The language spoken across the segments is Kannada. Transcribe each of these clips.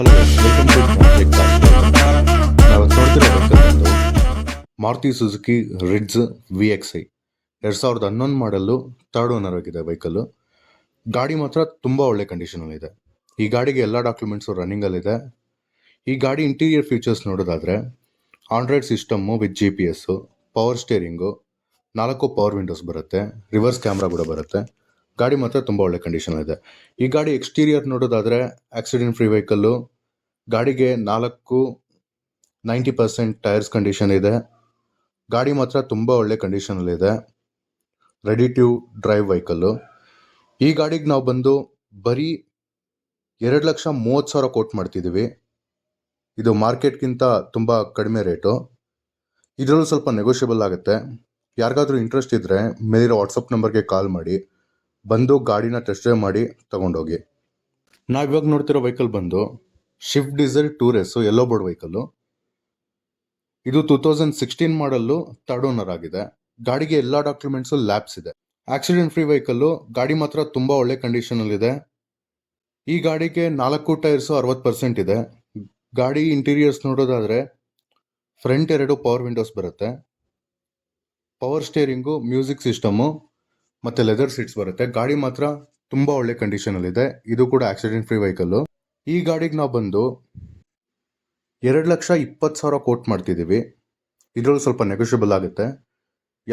ಹಲೋ ವೆಲ್ಕಮ್ ಟು ನಾವು ನೋಡ್ತಿರೋ ವೆಹಿಕಲ್ ಬಂದು Maruti Suzuki Ritz VXi 2011 model third owner ಆಗಿದೆ ವೆಹಿಕಲ್ಲು. ಗಾಡಿ ಮಾತ್ರ ತುಂಬ ಒಳ್ಳೆ ಕಂಡೀಷನಲ್ಲಿದೆ. ಈ ಗಾಡಿಗೆ ಎಲ್ಲ ಡಾಕ್ಯುಮೆಂಟ್ಸು ರನ್ನಿಂಗಲ್ಲಿದೆ. ಈ ಗಾಡಿ ಇಂಟೀರಿಯರ್ ಫೀಚರ್ಸ್ ನೋಡೋದಾದರೆ Android system with GPS, power steering, 4 power Windows ಬರುತ್ತೆ, ರಿವರ್ಸ್ ಕ್ಯಾಮ್ರಾ ಕೂಡ ಬರುತ್ತೆ. ಗಾಡಿ ಮಾತ್ರ ತುಂಬ ಒಳ್ಳೆ ಕಂಡೀಷನ್ ಇದೆ. ಈ ಗಾಡಿ ಎಕ್ಸ್ಟೀರಿಯರ್ ನೋಡೋದಾದರೆ ಆಕ್ಸಿಡೆಂಟ್ ಫ್ರೀ ವೆಹಿಕಲ್ಲು. ಗಾಡಿಗೆ 90% ಟೈರ್ಸ್ ಕಂಡೀಷನ್ ಇದೆ. ಗಾಡಿ ಮಾತ್ರ ತುಂಬ ಒಳ್ಳೆ ಕಂಡೀಷನಲ್ಲಿದೆ. Ready to drive vehicle. ಈ ಗಾಡಿಗೆ ನಾವು ಬಂದು ಬರೀ 2,30,000 ಕೋಟ್ ಮಾಡ್ತಿದ್ದೀವಿ. ಇದು ಮಾರ್ಕೆಟ್ಗಿಂತ ತುಂಬ ಕಡಿಮೆ ರೇಟು. ಇದರಲ್ಲೂ ಸ್ವಲ್ಪ ನೆಗೋಷಿಯಬಲ್ ಆಗುತ್ತೆ. ಯಾರಿಗಾದ್ರೂ ಇಂಟ್ರೆಸ್ಟ್ ಇದ್ದರೆ ಮೇಲಿರೋ ವಾಟ್ಸಪ್ ನಂಬರ್ಗೆ ಕಾಲ್ ಮಾಡಿ, ಬಂದು ಗಾಡಿನ ಟೆಸ್ಟ್ ಡ್ರೈವ್ ಮಾಡಿ ತಗೊಂಡೋಗಿ. ನಾವಿವಾಗ ನೋಡ್ತಿರೋ ವೆಹಿಕಲ್ ಬಂದು Swift diesel Tour S yellow board vehicle. ಇದು 2016 ಮಾಡಲ್ಲು ಥರ್ಡ್ ಓನರ್ ಆಗಿದೆ. ಗಾಡಿಗೆ ಎಲ್ಲ ಡಾಕ್ಯುಮೆಂಟ್ಸು ಲ್ಯಾಬ್ಸ್ ಇದೆ. Accident free vehicle. ಗಾಡಿ ಮಾತ್ರ ತುಂಬ ಒಳ್ಳೆ ಕಂಡೀಷನಲ್ಲಿದೆ. ಈ ಗಾಡಿಗೆ 4 ಟೈರ್ಸು 60% ಇದೆ. ಗಾಡಿ ಇಂಟೀರಿಯರ್ಸ್ ನೋಡೋದಾದರೆ ಫ್ರಂಟ್ 2 ಪವರ್ ವಿಂಡೋಸ್ ಬರುತ್ತೆ, ಪವರ್ ಸ್ಟೇರಿಂಗು, ಮ್ಯೂಸಿಕ್ ಸಿಸ್ಟಮು ಮತ್ತು ಲೆದರ್ ಸೀಟ್ಸ್ ಬರುತ್ತೆ. ಗಾಡಿ ಮಾತ್ರ ತುಂಬ ಒಳ್ಳೆ ಕಂಡೀಷನಲ್ಲಿದೆ. ಇದು ಕೂಡ ಆಕ್ಸಿಡೆಂಟ್ ಫ್ರೀ ವೆಹಿಕಲ್ಲು. ಈ ಗಾಡಿಗೆ ನಾವು ಬಂದು 2,20,000 ಕೋಟ್ ಮಾಡ್ತಿದ್ದೀವಿ. ಇದರಲ್ಲೂ ಸ್ವಲ್ಪ ನೆಗೋಷಿಯಬಲ್ ಆಗುತ್ತೆ.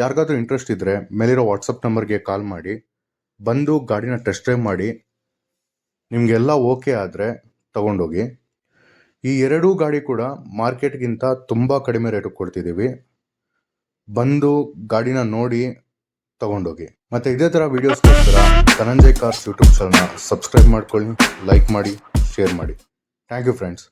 ಯಾರಿಗಾದ್ರೂ ಇಂಟ್ರೆಸ್ಟ್ ಇದ್ದರೆ ಮೇಲಿರೋ ವಾಟ್ಸಪ್ ನಂಬರ್ಗೆ ಕಾಲ್ ಮಾಡಿ, ಬಂದು ಗಾಡಿನ ಟೆಸ್ಟ್ ಡ್ರೈವ್ ಮಾಡಿ, ನಿಮಗೆಲ್ಲ ಓಕೆ ಆದರೆ ತಗೊಂಡೋಗಿ. ಈ ಎರಡೂ ಗಾಡಿ ಕೂಡ ಮಾರ್ಕೆಟ್ಗಿಂತ ತುಂಬ ಕಡಿಮೆ ರೇಟಿಗೆ ಕೊಡ್ತಿದ್ದೀವಿ. ಬಂದು ಗಾಡಿನ ನೋಡಿ ತಗೊಂಡೋಗಿ. ಮತ್ತು ಇದೇ ಥರ ವೀಡಿಯೋಸ್ಗೋಸ್ಕರ ಧನಂಜಯ್ ಕಾರ್ಸ್ ಯೂಟ್ಯೂಬ್ ಚಾನಲ್ನ ಸಬ್ಸ್ಕ್ರೈಬ್ ಮಾಡ್ಕೊಳ್ಳಿ, ಲೈಕ್ ಮಾಡಿ, ಶೇರ್ ಮಾಡಿ. Thank you friends.